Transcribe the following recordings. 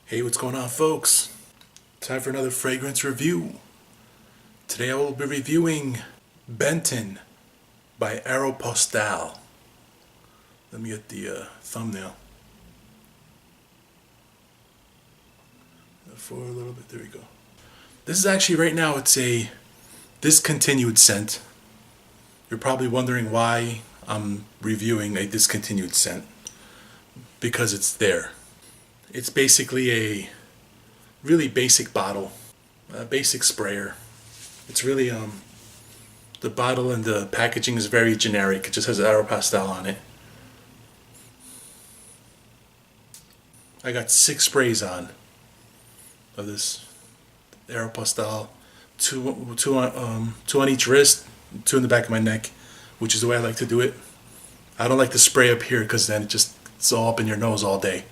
Hey, what's going on, folks? Time for another fragrance review. Today I will be reviewing Benton by Aeropostale. Let me get the thumbnail. For a little bit, there we go. This is actually, right now, it's a discontinued scent. You're probably wondering why I'm reviewing a discontinued scent. Because it's there. It's basically a really basic bottle, a basic sprayer. It's really, the bottle and the packaging is very generic. It just has Aeropostale on it. I got 6 sprays on of this Aeropostale, two on each wrist, 2 in the back of my neck, which is the way I like to do it. I don't like to spray up here because then it's all up in your nose all day.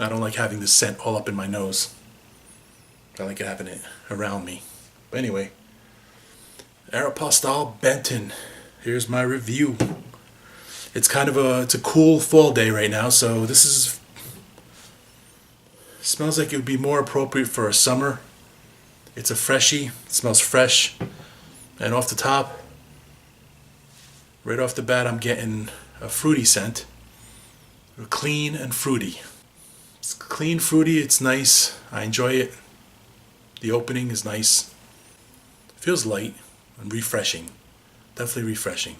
I don't like having the scent all up in my nose. I like having it around me. But anyway, Aeropostale Benton. Here's my review. It's kind of it's a cool fall day right now, so this smells like it would be more appropriate for a summer. It's a freshie. It smells fresh. And off the top, right off the bat, I'm getting a fruity scent. Clean and fruity. It's clean, fruity, it's nice. I enjoy it. The opening is nice. Feels light and refreshing. Definitely refreshing.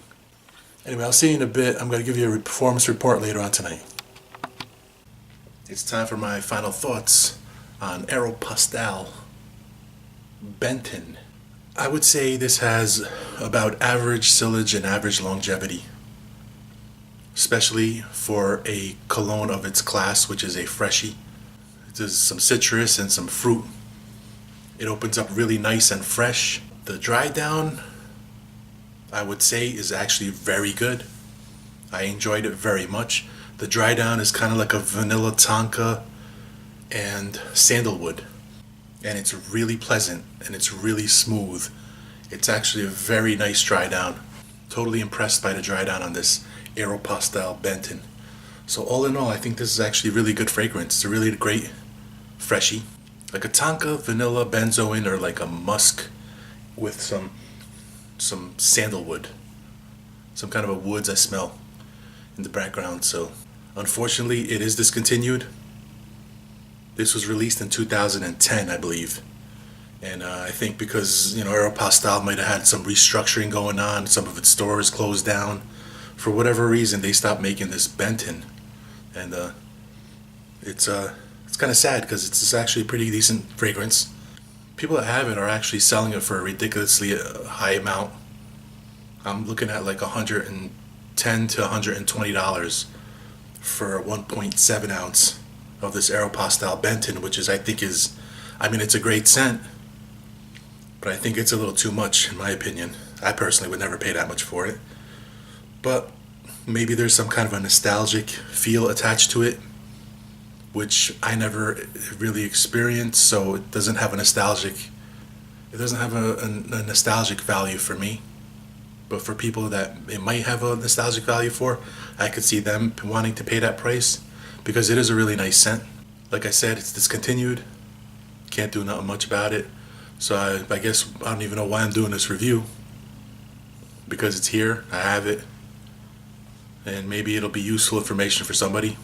Anyway, I'll see you in a bit. I'm going to give you a performance report later on tonight. It's time for my final thoughts on Aeropostale Benton. I would say this has about average sillage and average longevity, especially for a cologne of its class, which is a freshie. There's some citrus and some fruit. It opens up really nice and fresh. The dry down, I would say, is actually very good. I enjoyed it very much. The dry down is kind of like a vanilla tonka and sandalwood. And it's really pleasant and it's really smooth. It's actually a very nice dry down. Totally impressed by the dry down on this Aeropostale Benton. So all in all, I think this is actually a really good fragrance. It's a really great freshie. Like a tonka, vanilla, benzoin, or like a musk with some sandalwood. Some kind of a woods I smell in the background. So unfortunately, it is discontinued. This was released in 2010, I believe. And I think because, Aeropostale might have had some restructuring going on. Some of its stores closed down. For whatever reason, they stopped making this Benton, and it's kind of sad because it's actually a pretty decent fragrance. People that have it are actually selling it for a ridiculously high amount. I'm looking at like $110 to $120 for a 1.7 ounce of this Aeropostale Benton, which is it's a great scent, but I think it's a little too much in my opinion. I personally would never pay that much for it. But maybe there's some kind of a nostalgic feel attached to it, which I never really experienced, so it doesn't have a nostalgic value for me. But for people that it might have a nostalgic value for, I could see them wanting to pay that price because it is a really nice scent. Like I said, it's discontinued. Can't do nothing much about it. So I guess I don't even know why I'm doing this review, because it's here, I have it. And maybe it'll be useful information for somebody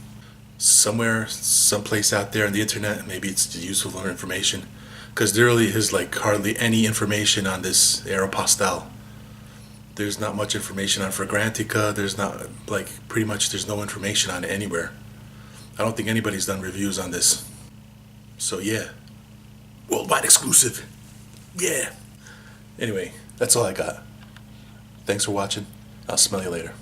somewhere, someplace out there on the internet. Maybe it's useful information, because there really is like hardly any information on this Aeropostale. There's not much information on Fragrantica. There's not, pretty much there's no information on it anywhere. I don't think anybody's done reviews on this. So yeah, worldwide exclusive. Yeah. Anyway, that's all I got. Thanks for watching. I'll smell you later.